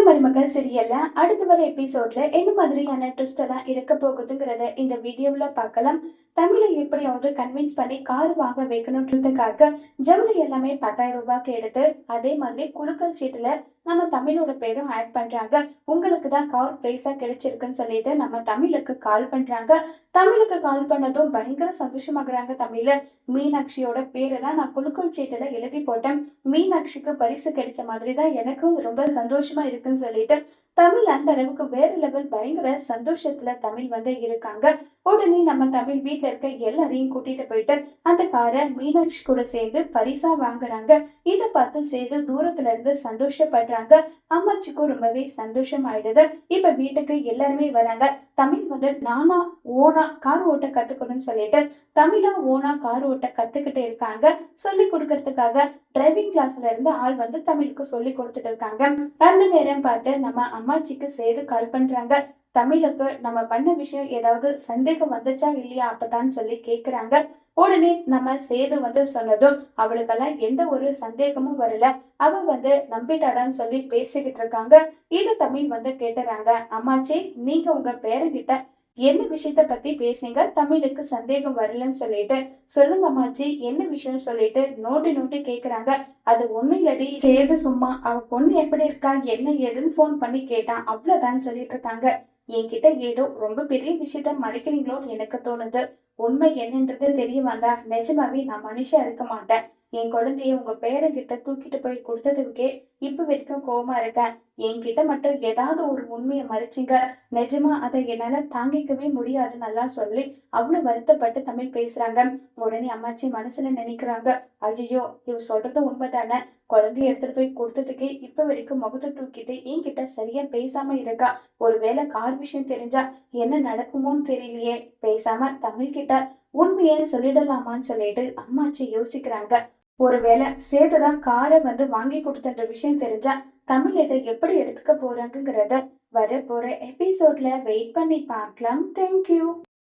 மருமகள் சீரியல்ல அடுத்து வர எபிசோட்ல என்ன மாதிரியான ட்விஸ்ட் எல்லாம் இருக்க போகுதுங்கிறத இந்த வீடியோல பார்க்கலாம். தமிழை எப்படியாவது கன்வின்ஸ் பண்ணி கார் வாங்க வைக்கணுன்றதுக்காக ஜவுளி எல்லாமே 10,000 ரூபாய்க்கு எடுத்து அதே மாதிரி குலுக்கல் சீட்டுல நம்ம தமிழோட பேரும் ஆட் பண்றாங்க. உங்களுக்கு தான் கார் பிரைஸா கிடைச்சிருக்குன்னு சொல்லிட்டு நம்ம தமிழுக்கு கால் பண்றாங்க. தமிழுக்கு கால் பண்ணதும் பயங்கர சந்தோஷமாகறாங்க. தமிழ மீனாட்சியோட பேரை தான் நான் குலுக்கல் சீட்டுல எழுதி போட்டேன், மீனாட்சிக்கு பரிசு கிடைச்ச மாதிரி தான் எனக்கும் ரொம்ப சந்தோஷமா இருக்குன்னு சொல்லிட்டு தமிழ் அந்த அளவுக்கு வேற லெவல் பயங்கர சந்தோஷத்துல தமிழ் இருக்காங்க. உடனே நம்ம தமிழ் வீட்டுல இருக்க எல்லாரையும் கூட்டிட்டு போயிட்டு அந்த காரை மீனாட்சி கூட சேர்ந்து பரிசா வாங்குறாங்க. இதை பார்த்து சேது தூரத்துல இருந்து சந்தோஷப்படுறாங்க. அம்மாச்சிக்கும் ரொம்பவே சந்தோஷம் ஆயிடுது. இப்ப வீட்டுக்கு எல்லாருமே வராங்க. தமிழ் நானா ஓனா கார் ஓட்ட கத்துக்கணும்னு சொல்லிட்டு தமிழா ஓனா கார் ஓட்ட கத்துக்கிட்டு இருக்காங்க. சொல்லி கொடுக்கறதுக்காக டிரைவிங் கிளாஸ்ல இருந்து ஆள் தமிழுக்கு சொல்லி கொடுத்துட்டு இருக்காங்க. அந்த நேரம் பார்த்து நம்ம அம்மாச்சிக்கு சேது கால் பண்றாங்க. தமிழுக்கு நம்ம பண்ண விஷயம் ஏதாவது சந்தேகம் வந்துச்சா இல்லையா அப்பதான் சொல்லி கேக்குறாங்க. உடனே நம்ம சேது சொன்னதும் அவளுக்கெல்லாம் எந்த ஒரு சந்தேகமும் வரல. அவ நம்பிட்டாடான்னு சொல்லி பேசிக்கிட்டு இருக்காங்க. இது தமிழ் கேட்டுறாங்க. அம்மாச்சி, நீங்க உங்க பேரங்கிட்ட என்ன விஷயத்த பத்தி பேசுங்க, தமிழுக்கு சந்தேகம் வரலன்னு சொல்லிட்டு சொல்லுங்க அம்மாச்சி, என்ன விஷயம் சொல்லிட்டு நோண்டி நோண்டி கேக்குறாங்க. அது ஒண்ணு இல்லடி சேது, சும்மா அவ பொண்ணு எப்படி இருக்கா என்ன ஏதுன்னு போன் பண்ணி கேட்டான், அவ்வளவுதான் சொல்லிட்டு இருக்காங்க. என்கிட்ட ஏதோ ரொம்ப பெரிய விஷயத்த மறைக்கிறீங்களோன்னு எனக்கு தோணுது. உண்மை என்னன்றது தெரிய வந்தா நிஜமாவே நான் மனுஷா இருக்க மாட்டேன். என் குழந்தைய உங்க பேரங்கிட்ட தூக்கிட்டு போய் கொடுத்ததுக்கே இப்ப வரைக்கும் கோவமா இருக்கேன். என்கிட்ட மட்டும் ஏதாவது ஒரு உண்மையை மறைச்சிங்க, நிஜமா அதை என்னால தாங்கிக்கவே முடியாது நல்லா சொல்லி அவ்வளவு வருத்தப்பட்டு தமிழ் பேசுறாங்க. உடனே அம்மாச்சி மனசுல நினைக்கிறாங்க, ஐயோ இவ சொல்றது உண்மைதானே, குழந்தைய எடுத்துட்டு போய் கொடுத்ததுக்கே இப்ப வரைக்கும் முகத்தை தூக்கிட்டு என்கிட்ட சரியா பேசாம இருக்கா. ஒருவேளை கார் விஷயம் தெரிஞ்சா என்ன நடக்குமோன்னு தெரியலையே, பேசாம தமிழ் கிட்ட உண்மையை சொல்லிடலாமான்னு சொல்லிட்டு அம்மாச்சி யோசிக்கிறாங்க. ஒருவேளை சேதுதான் காரை வாங்கி கொடுத்தன்ற விஷயம் தெரிஞ்சா தமிழ் இதை எப்படி எடுத்துக்க போறாங்கிறத வர போற எபிசோட்ல வெயிட் பண்ணி பார்க்கலாம். தேங்க்யூ.